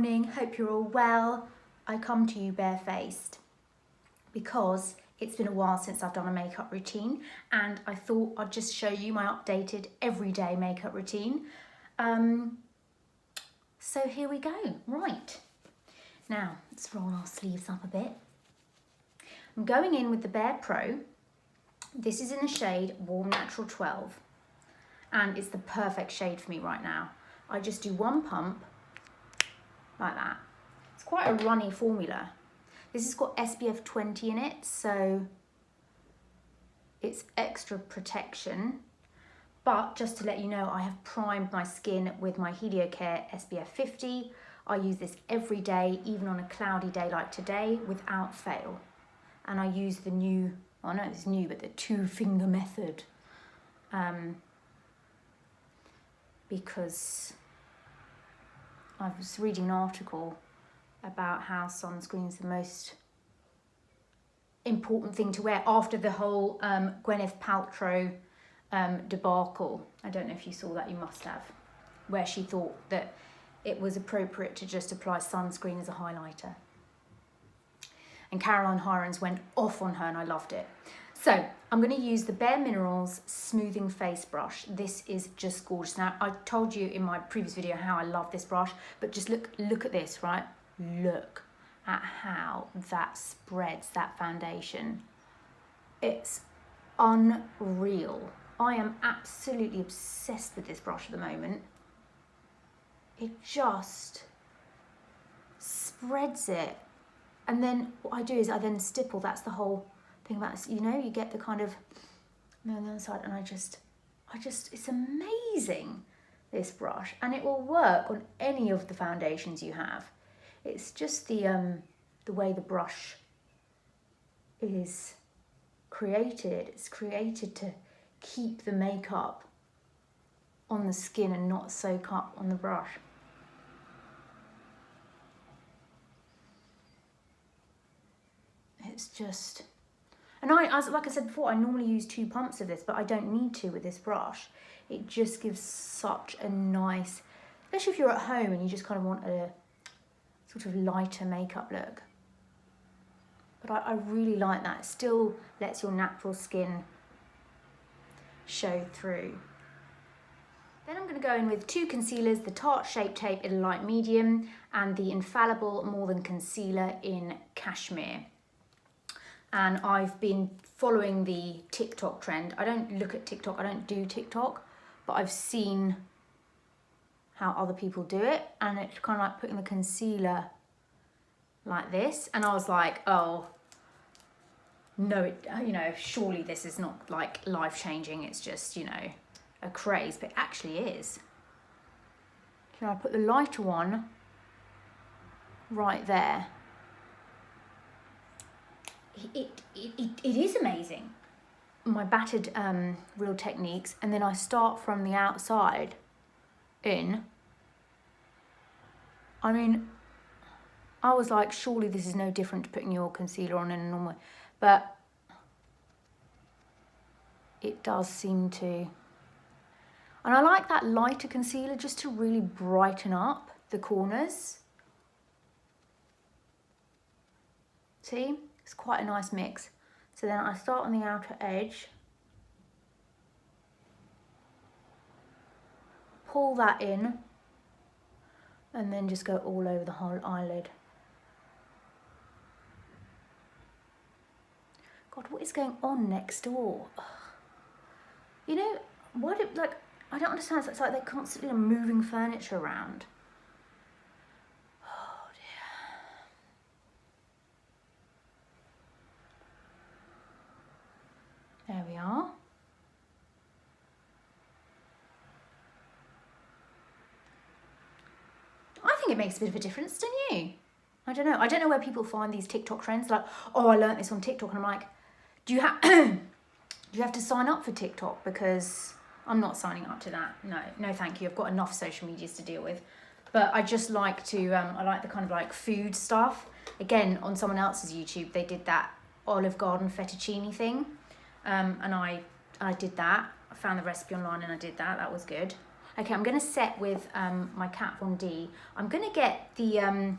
morning, hope you're all well. I come to you barefaced because it's been a while since I've done a makeup routine and I thought I'd just show you my updated everyday makeup routine. So here we go. Right, now let's roll our sleeves up a bit. I'm going in with the BarePro. This is in the shade Warm Natural 12 and it's the perfect shade for me right now. I just do one pump like that. It's quite a runny formula. This has got SPF 20 in it, so it's extra protection. But just to let you know, I have primed my skin with my Heliocare SPF 50. I use this every day, even on a cloudy day like today, without fail. And I use the new, I know it's new, but the 2-finger method. Because I was reading an article about how sunscreen's the most important thing to wear after the whole Gwyneth Paltrow debacle. I don't know if you saw that, you must have, where she thought that it was appropriate to just apply sunscreen as a highlighter. And Caroline Hirons went off on her and I loved it. So I'm going to use the bareMinerals Smoothing Face Brush. This is just gorgeous. Now, I told you in my previous video how I love this brush, but just look at this, right? Look at how that spreads that foundation. It's unreal. I am absolutely obsessed with this brush at the moment. It just spreads it. And then what I do is I then stipple. That's the whole thing about this, you know, you get the kind of on the other side, and I just, it's amazing, this brush, and it will work on any of the foundations you have. It's just the way the brush is created. It's created to keep the makeup on the skin and not soak up on the brush. It's just, and like I said before, I normally use 2 pumps of this, but I don't need to with this brush. It just gives such a nice, especially if you're at home and you just kind of want a sort of lighter makeup look. But I really like that. It still lets your natural skin show through. Then I'm going to go in with 2 concealers, the Tarte Shape Tape in light medium and the Infaillible More Than Concealer in Cashmere. And I've been following the TikTok trend. I don't look at TikTok, I don't do TikTok, but I've seen how other people do it, and it's kind of like putting the concealer like this, and I was like, oh, no, you know, surely this is not like life-changing, it's just, you know, a craze, but it actually is. Now I put the lighter one right there. It is amazing. My battered Real Techniques, and then I start from the outside in. I mean, I was like, surely this is no different to putting your concealer on in a normal way, but it does seem to. And I like that lighter concealer just to really brighten up the corners. See? It's quite a nice mix. So then I start on the outer edge, pull that in, and then just go all over the whole eyelid. God, what is going on next door? You know, I don't understand. It's like they're constantly moving furniture around. There we are. I think it makes a bit of a difference, don't you? I don't know. I don't know where people find these TikTok trends. Like, oh, I learnt this on TikTok, and I'm like, do you have to sign up for TikTok? Because I'm not signing up to that. No, thank you. I've got enough social medias to deal with. But I just like to. I like the kind of like food stuff. Again, on someone else's YouTube, they did that Olive Garden fettuccine thing. And I did that. I found the recipe online and I did that. That was good. Okay, I'm gonna set with my Kat Von D. I'm gonna get the,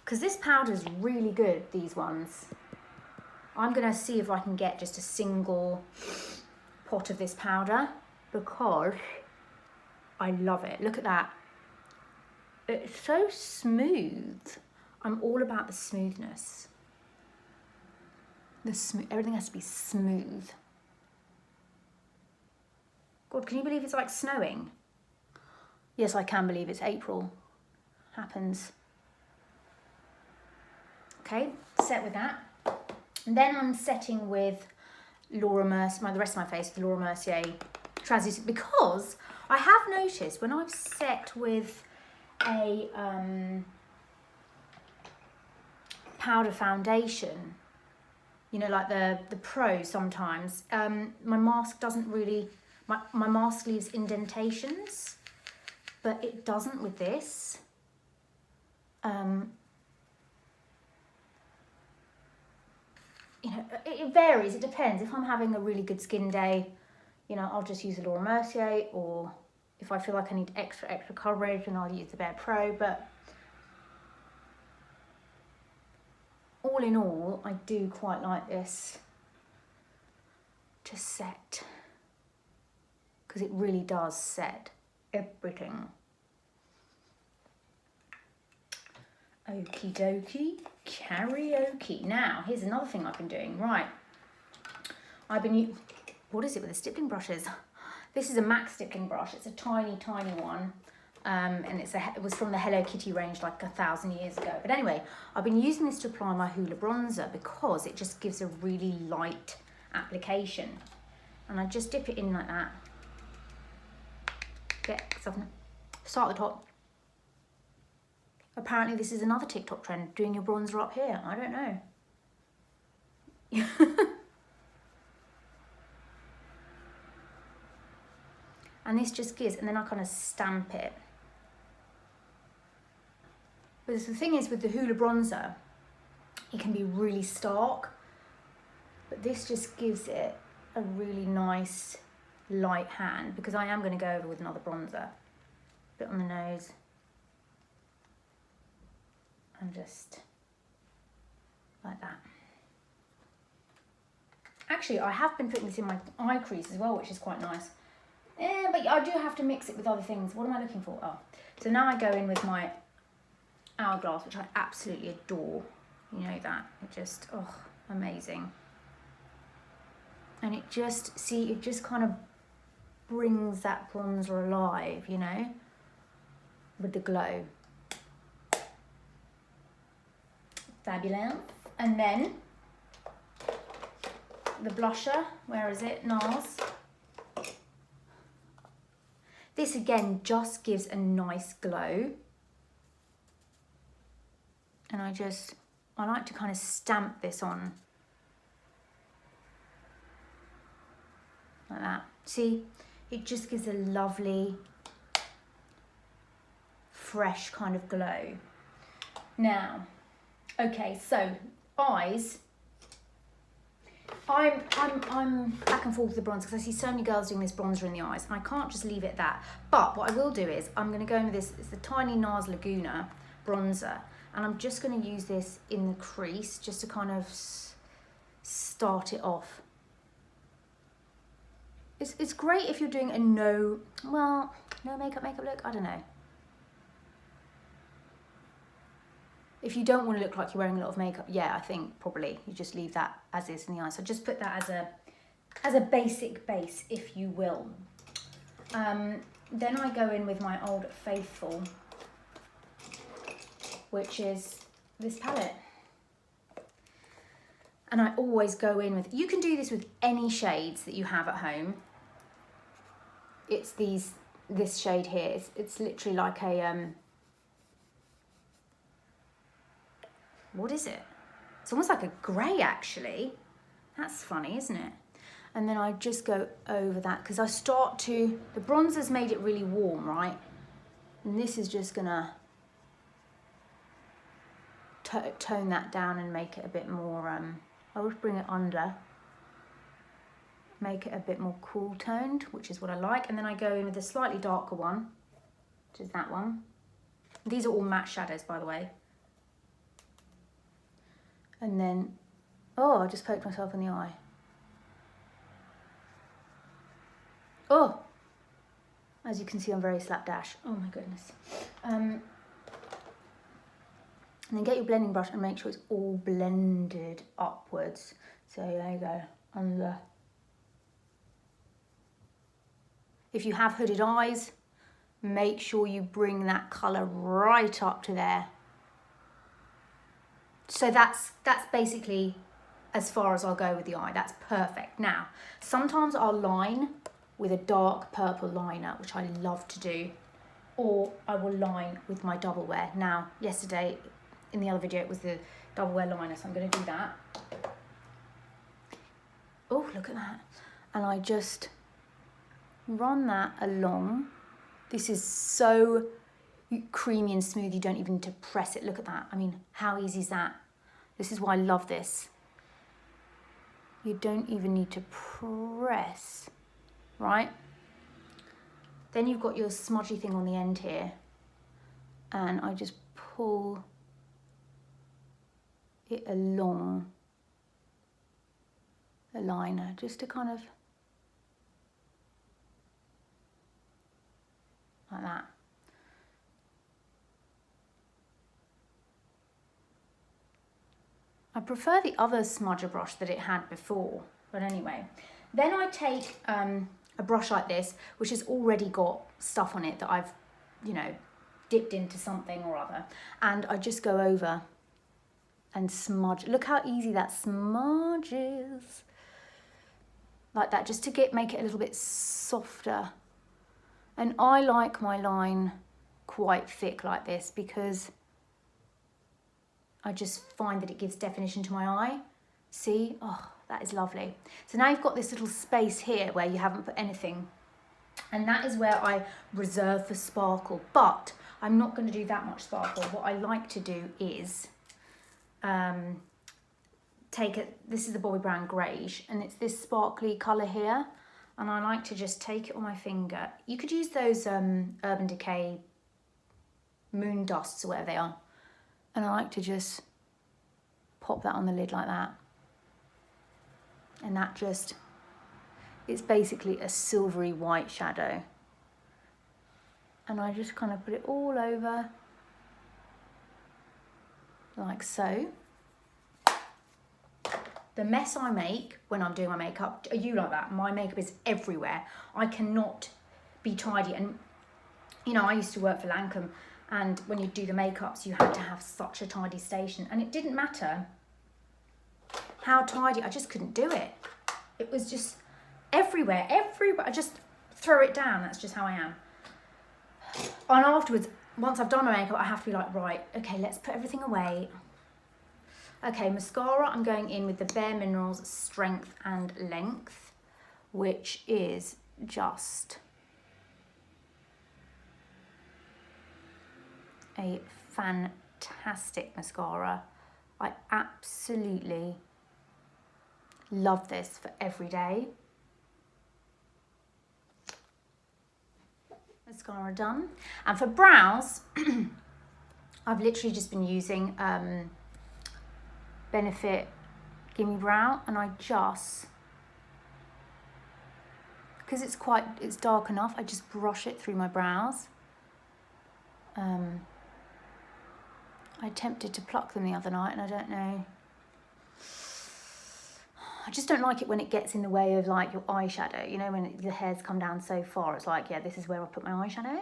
because this powder is really good, these ones. I'm gonna see if I can get just a single pot of this powder because I love it. Look at that. It's so smooth. I'm all about the smoothness. Everything has to be smooth. God, can you believe it's like snowing? Yes, I can believe it's April. Happens. Okay, set with that. And then I'm setting with Laura Mercier, the rest of my face, the Laura Mercier Translucent, because I have noticed when I've set with a powder foundation, you know, like the Pro sometimes, my mask doesn't really, my mask leaves indentations, but it doesn't with this. You know, it varies, it depends. If I'm having a really good skin day, you know, I'll just use the Laura Mercier, or if I feel like I need extra coverage, then I'll use the BarePro. But all in all, I do quite like this to set, because it really does set everything. Okie dokie, karaoke. Now, here's another thing I've been doing. Right, I've been, what is it with the stippling brushes? This is a MAC stippling brush. It's a tiny one. And it was from the Hello Kitty range like 1,000 years ago. But anyway, I've been using this to apply my Hoola bronzer because it just gives a really light application. And I just dip it in like that. Start at the top. Apparently this is another TikTok trend, doing your bronzer up here. I don't know. And this just gives, and then I kind of stamp it. But the thing is with the Hoola bronzer, it can be really stark, but this just gives it a really nice light hand, because I am going to go over with another bronzer. Bit on the nose. And just like that. Actually, I have been putting this in my eye crease as well, which is quite nice. Yeah, but I do have to mix it with other things. What am I looking for? Oh, so now I go in with my Hourglass, which I absolutely adore. You know that. It just, oh, amazing. And it just, see, it just kind of brings that bronzer alive, you know, with the glow. Fabulous. And then the blusher, where is it? Nars. This again just gives a nice glow. And I like to kind of stamp this on. Like that. See, it just gives a lovely, fresh kind of glow. Now, okay, so eyes. I'm back and forth with the bronzer because I see so many girls doing this bronzer in the eyes, and I can't just leave it at that. But what I will do is I'm going to go in with this. It's the tiny Nars Laguna bronzer, and I'm just going to use this in the crease just to kind of start it off. It's great if you're doing a no makeup look. I don't know. If you don't want to look like you're wearing a lot of makeup, yeah, I think probably you just leave that as is in the eye. So just put that as a basic base, if you will. Then I go in with my Old Faithful, which is this palette. And I always go in with, you can do this with any shades that you have at home. It's this shade here. It's literally like a, what is it? It's almost like a grey, actually. That's funny, isn't it? And then I just go over that because I start to, the bronzer's made it really warm, right? And this is just gonna tone that down and make it a bit more, I'll just bring it under. make it a bit more cool toned, which is what I like. And then I go in with a slightly darker one, which is that one. These are all matte shadows, by the way. And then, oh, I just poked myself in the eye. Oh, as you can see, I'm very slapdash. Oh my goodness. And then get your blending brush and make sure it's all blended upwards. So there you go, under. If you have hooded eyes, make sure you bring that colour right up to there. So that's basically as far as I'll go with the eye. That's perfect. Now, sometimes I'll line with a dark purple liner, which I love to do, or I will line with my double wear. Now, yesterday in the other video it was the double wear liner, so I'm going to do that. Oh, look at that. And I just run that along. This is so creamy and smooth, you don't even need to press it. Look at that. I mean, how easy is that? This is why I love this. You don't even need to press, right? Then you've got your smudgy thing on the end here, and I just pull it along the liner just to kind of like that. I prefer the other smudger brush that it had before, but anyway. Then I take a brush like this, which has already got stuff on it that I've, you know, dipped into something or other, and I just go over and smudge. Look how easy that smudges. Like that, just to make it a little bit softer. And I like my line quite thick like this because I just find that it gives definition to my eye. See? Oh, that is lovely. So now you've got this little space here where you haven't put anything. And that is where I reserve for sparkle. But I'm not going to do that much sparkle. What I like to do is this is the Bobbi Brown Greige, and it's this sparkly colour here. And I like to just take it on my finger. You could use those Urban Decay moon dusts or whatever they are. And I like to just pop that on the lid like that. And that just, it's basically a silvery white shadow. And I just kind of put it all over, like so. The mess I make when I'm doing my makeup, are you like that? My makeup is everywhere. I cannot be tidy. And, you know, I used to work for Lancome, and when you do the makeups, you had to have such a tidy station. And it didn't matter how tidy, I just couldn't do it. It was just everywhere. I just throw it down. That's just how I am. And afterwards, once I've done my makeup, I have to be like, right, okay, let's put everything away. Okay, mascara, I'm going in with the bareMinerals Strength and Length, which is just a fantastic mascara. I absolutely love this for every day. Mascara done. And for brows, I've literally just been using Benefit Gimme Brow, and I just, because it's dark enough, I just brush it through my brows. I attempted to pluck them the other night, and I don't know. I just don't like it when it gets in the way of like your eyeshadow. You know, when the hairs come down so far, it's like, yeah, this is where I put my eyeshadow.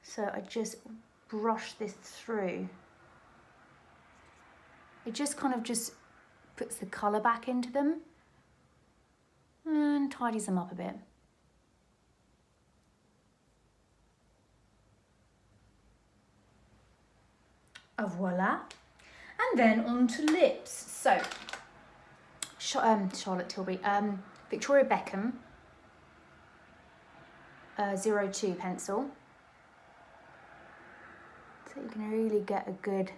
So I just brush this through. It just kind of just puts the colour back into them and tidies them up a bit. Voila. And then on to lips. So, Charlotte Tilbury, Victoria Beckham 02 pencil. So you can really get a good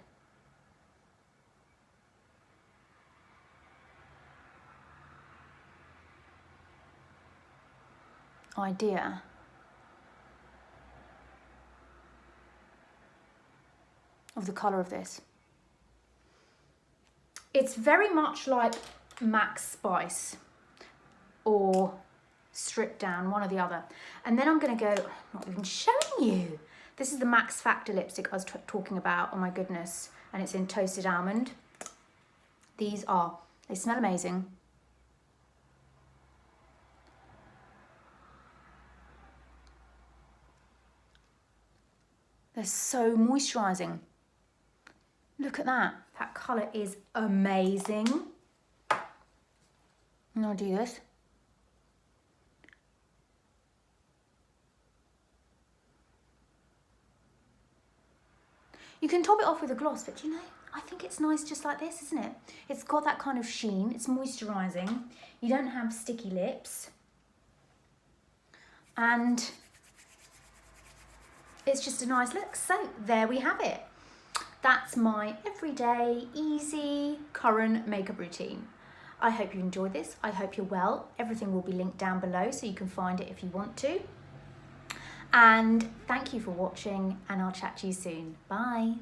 idea of the colour of this. It's very much like Max Spice or Strip Down, one or the other. And then I'm going to go, I'm not even showing you. This is the Max Factor lipstick I was talking about, oh my goodness. And it's in Toasted Almond. They smell amazing. They're so moisturising. Look at that. That colour is amazing. And I'll do this. You can top it off with a gloss, but you know, I think it's nice just like this, isn't it? It's got that kind of sheen. It's moisturising. You don't have sticky lips. And it's just a nice look. So there we have it. That's my everyday, easy, current makeup routine. I hope you enjoyed this. I hope you're well. Everything will be linked down below so you can find it if you want to. And thank you for watching, and I'll chat to you soon. Bye.